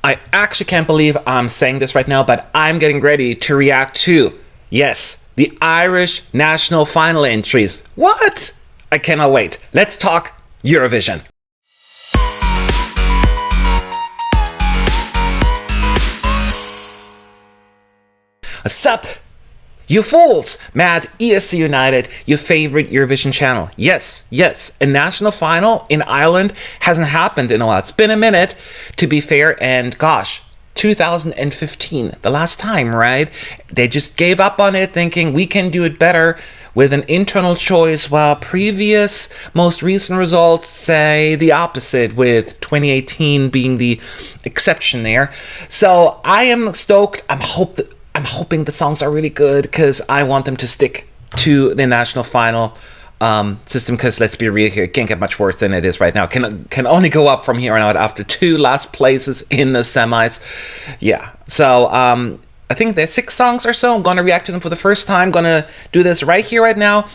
I actually can't believe I'm saying this right now, but I'm getting ready to react to, yes, the Irish National Final entries. What? I cannot wait. Let's talk Eurovision. What's up? You fools! Mad ESC United, your favorite Eurovision channel. Yes, a national final in Ireland hasn't happened in a while. It's been a minute, to be fair, and gosh, 2015, the last time, right? They just gave up on it, thinking we can do it better with an internal choice, while most recent results say the opposite, with 2018 being the exception there. So I am stoked. I'm hoping the songs are really good, because I want them to stick to the national final system, because let's be real here, it can't get much worse than it is right now. Can only go up from here on out after 2 last places in the semis. Yeah, so I think there's 6 songs or so. I'm going to react to them for the first time. I'm going to do this right here, right now.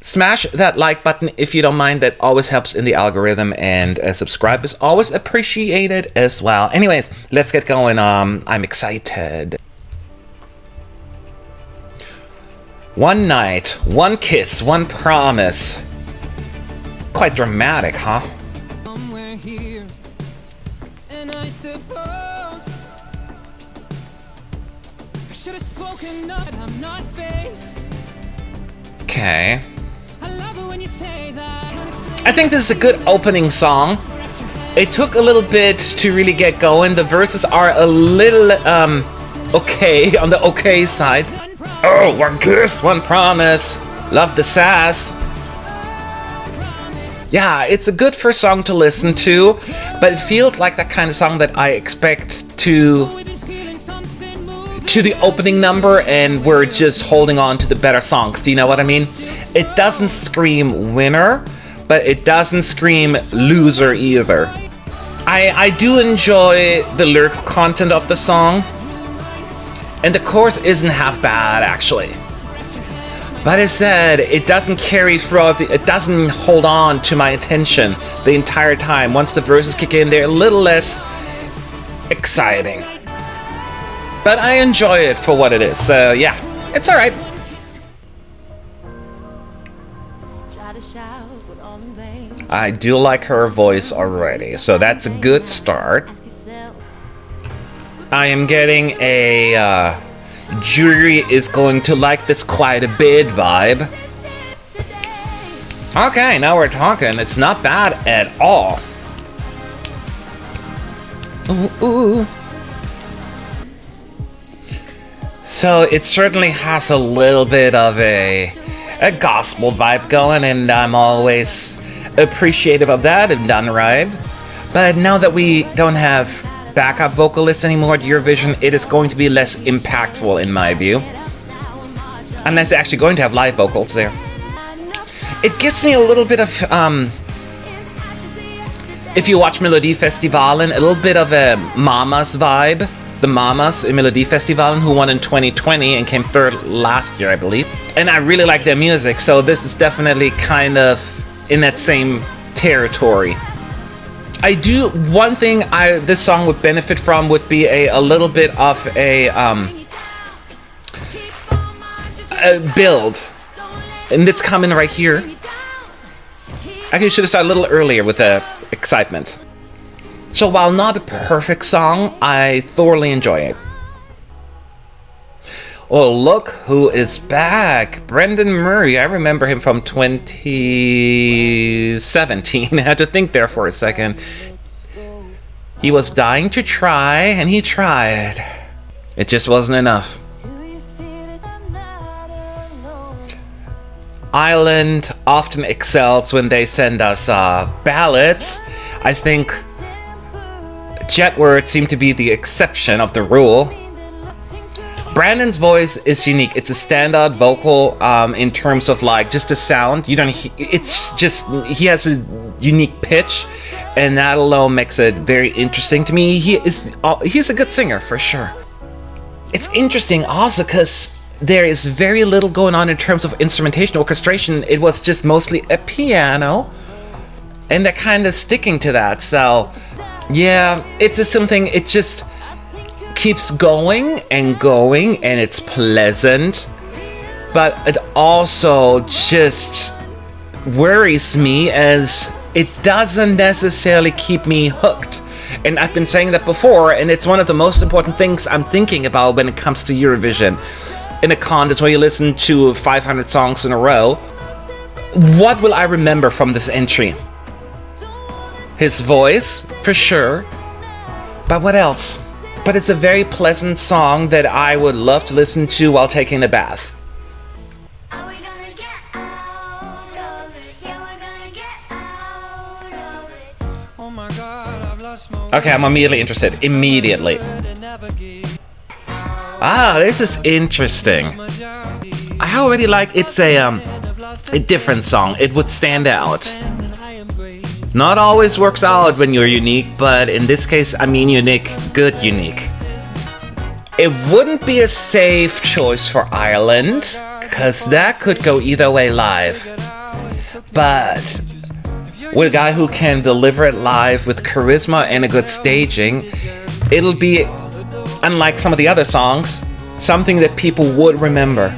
Smash that like button if you don't mind. That always helps in the algorithm, and subscribe is always appreciated as well. Anyways, let's get going. I'm excited. One night, one kiss, one promise. Quite dramatic, huh? Somewhere here, and I suppose I should have spoken, but I'm not faced. Okay. I love it when you say that. I think this is a good opening song. It took a little bit to really get going. The verses are a little okay, on the okay side. Oh, one kiss, one promise. Love the sass. Yeah, it's a good first song to listen to, but it feels like that kind of song that I expect to the opening number, and we're just holding on to the better songs. Do you know what I mean? It doesn't scream winner, but it doesn't scream loser either. I do enjoy the lyrical content of the song. And the chorus isn't half bad, actually. But as said, it doesn't carry throughout, it doesn't hold on to my attention the entire time. Once the verses kick in, they're a little less exciting. But I enjoy it for what it is, so yeah, it's alright. I do like her voice already, so that's a good start. I am getting a jury is going to like this quite a bit vibe. Okay, now we're talking. It's not bad at all. Ooh. So it certainly has a little bit of a gospel vibe going, and I'm always appreciative of that if done right. But now that we don't have backup vocalists anymore at Eurovision, it is going to be less impactful in my view. Unless they're actually going to have live vocals there. It gives me a little bit of, if you watch Melodiefestivalen, a little bit of a Mamas vibe. The Mamas in Melodiefestivalen, who won in 2020 and came 3rd last year, I believe. And I really like their music, so this is definitely kind of in that same territory. One thing this song would benefit from would be a little bit of a build, and it's coming right here. Actually, should have started a little earlier with the excitement. So while not a perfect song, I thoroughly enjoy it. Oh, look who is back. Brendan Murray. I remember him from 2017. I had to think there for a second. He was dying to try, and he tried. It just wasn't enough. Ireland often excels when they send us ballads. I think jet words seem to be the exception of the rule. Brandon's voice is unique. It's a standout vocal in terms of like just the sound. It's just he has a unique pitch, and that alone makes it very interesting to me. He's a good singer for sure. It's interesting also because there is very little going on in terms of instrumentation, orchestration. It was just mostly a piano, and they're kind of sticking to that. So yeah, it's just something. It just keeps going and going, and it's pleasant, but it also just worries me as it doesn't necessarily keep me hooked. And I've been saying that before, and it's one of the most important things I'm thinking about when it comes to Eurovision. In a contest where you listen to 500 songs in a row, what will I remember from this entry? His voice, for sure, but what else? But it's a very pleasant song that I would love to listen to while taking a bath. Okay, I'm immediately interested. Immediately. Ah, this is interesting. I already like it's a different song. It would stand out. Not always works out when you're unique, but in this case, I mean unique, good unique. It wouldn't be a safe choice for Ireland, because that could go either way live. But with a guy who can deliver it live with charisma and a good staging, it'll be, unlike some of the other songs, something that people would remember.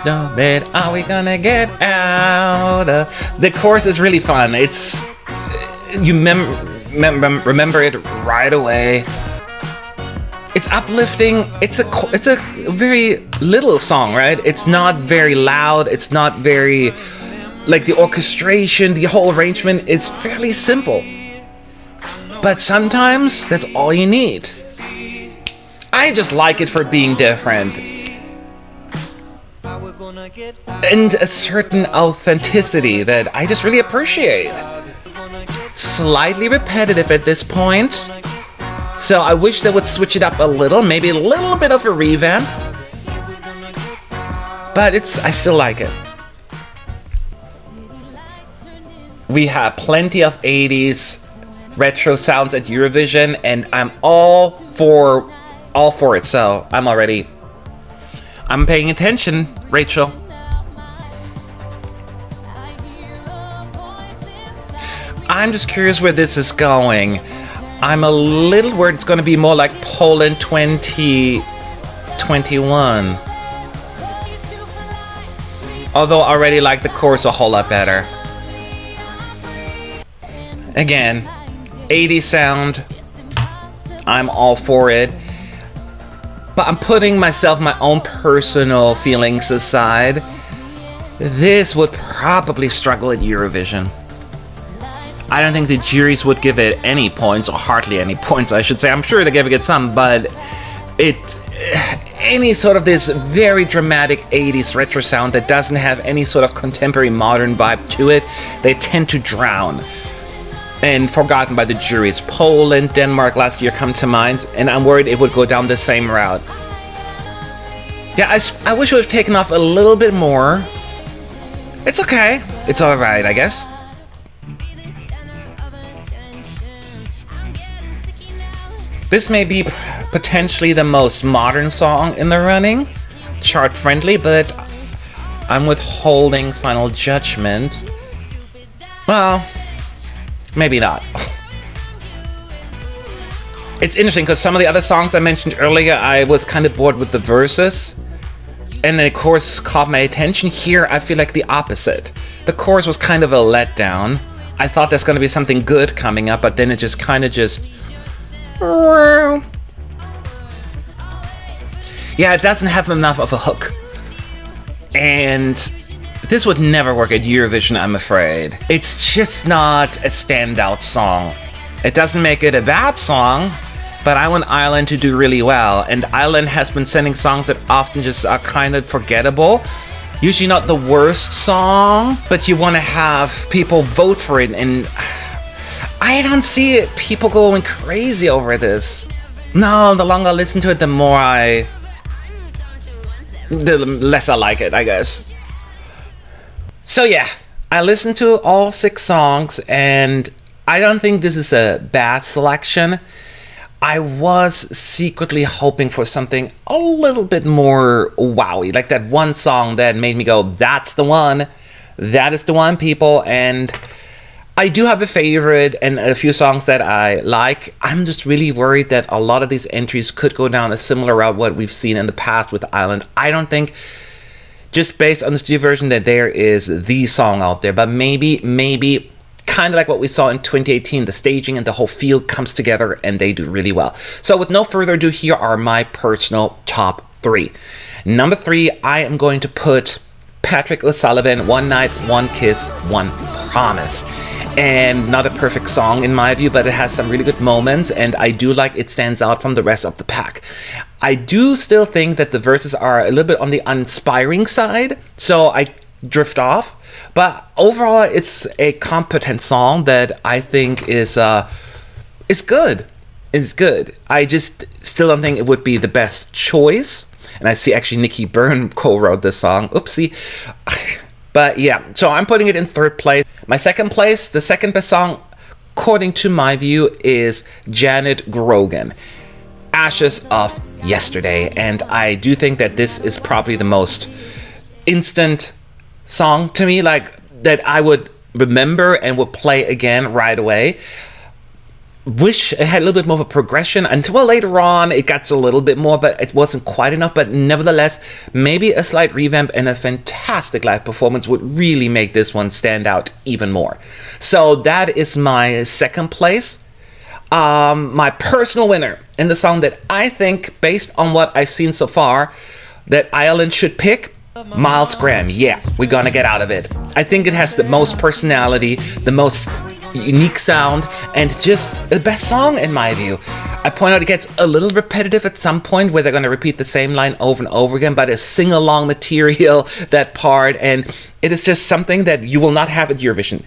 Are we gonna get out of... The chorus is really fun. It's... You remember it right away. It's uplifting. It's a very little song, right? It's not very loud. It's not very... Like the orchestration, the whole arrangement is fairly simple. But sometimes that's all you need. I just like it for being different. And a certain authenticity that I just really appreciate. Slightly repetitive at this point. So I wish they would switch it up a little, maybe a little bit of a revamp. But I still like it. We have plenty of 80s retro sounds at Eurovision, and I'm all for it, so I'm paying attention, Rachel. I'm just curious where this is going. I'm a little worried it's going to be more like Poland 2021. Although I already like the chorus a whole lot better. Again, 80s sound, I'm all for it, but I'm putting my own personal feelings aside. This would probably struggle at Eurovision. I don't think the juries would give it any points, or hardly any points, I should say. I'm sure they're giving it some, but any sort of this very dramatic 80s retro sound that doesn't have any sort of contemporary modern vibe to it, they tend to drown and forgotten by the juries. Poland, Denmark last year come to mind, and I'm worried it would go down the same route. Yeah, I wish it would have taken off a little bit more. It's okay. It's alright, I guess. This may be potentially the most modern song in the running, chart friendly, but I'm withholding final judgment. Well, maybe not. It's interesting because some of the other songs I mentioned earlier, I was kind of bored with the verses, and the chorus caught my attention. Here, I feel like the opposite. The chorus was kind of a letdown. I thought there's going to be something good coming up, but then it just kind of just... Yeah, it doesn't have enough of a hook. And this would never work at Eurovision, I'm afraid. It's just not a standout song. It doesn't make it a bad song, but I want Ireland to do really well. And Ireland has been sending songs that often just are kind of forgettable. Usually not the worst song, but you want to have people vote for it. And I don't see it. People going crazy over this. No, the longer I listen to it, the less I like it, I guess. So yeah, I listened to all 6 songs, and I don't think this is a bad selection. I was secretly hoping for something a little bit more wowy, like that one song that made me go, that's the one. That is the one, people. And I do have a favorite and a few songs that I like. I'm just really worried that a lot of these entries could go down a similar route what we've seen in the past with Island. I don't think, just based on the studio version, that there is the song out there, but maybe kind of like what we saw in 2018, the staging and the whole field comes together and they do really well. So with no further ado, here are my personal top 3. Number 3, I am going to put Patrick O'Sullivan, One Night, One Kiss, One Promise. And not a perfect song in my view, but it has some really good moments, and I do like it stands out from the rest of the pack. I do still think that the verses are a little bit on the uninspiring side, so I drift off. But overall, it's a competent song that I think is good. Is good. I just still don't think it would be the best choice. And I see actually Nikki Byrne co-wrote this song. Oopsie. But yeah, so I'm putting it in 3rd place. My 2nd place, the second best song, according to my view, is Janet Grogan, Ashes of Yesterday. And I do think that this is probably the most instant song to me, like that I would remember and would play again right away. Wish it had a little bit more of a progression until later on it got a little bit more, but it wasn't quite enough. But nevertheless, maybe a slight revamp and a fantastic live performance would really make this one stand out even more. So that is my 2nd place. My personal winner in the song that I think, based on what I've seen so far, that Ireland should pick, Miles Graham. Yeah, we're gonna get out of it. I think it has the most personality, the most unique sound, and just the best song in my view. I point out it gets a little repetitive at some point where they're going to repeat the same line over and over again, but it's sing-along material, that part, and it is just something that you will not have at Eurovision.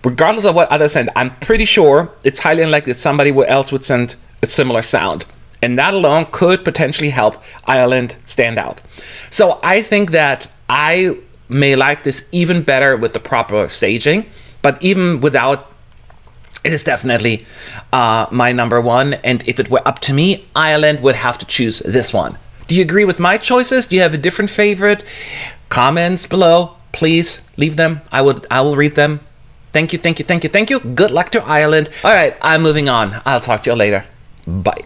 Regardless of what others send, I'm pretty sure it's highly unlikely that somebody else would send a similar sound. And that alone could potentially help Ireland stand out. So I think that I may like this even better with the proper staging, but even without, it is definitely my number 1. And if it were up to me, Ireland would have to choose this one. Do you agree with my choices? Do you have a different favorite? Comments below, please leave them. I will read them. Thank you. Good luck to Ireland. All right, I'm moving on. I'll talk to you later. Bye.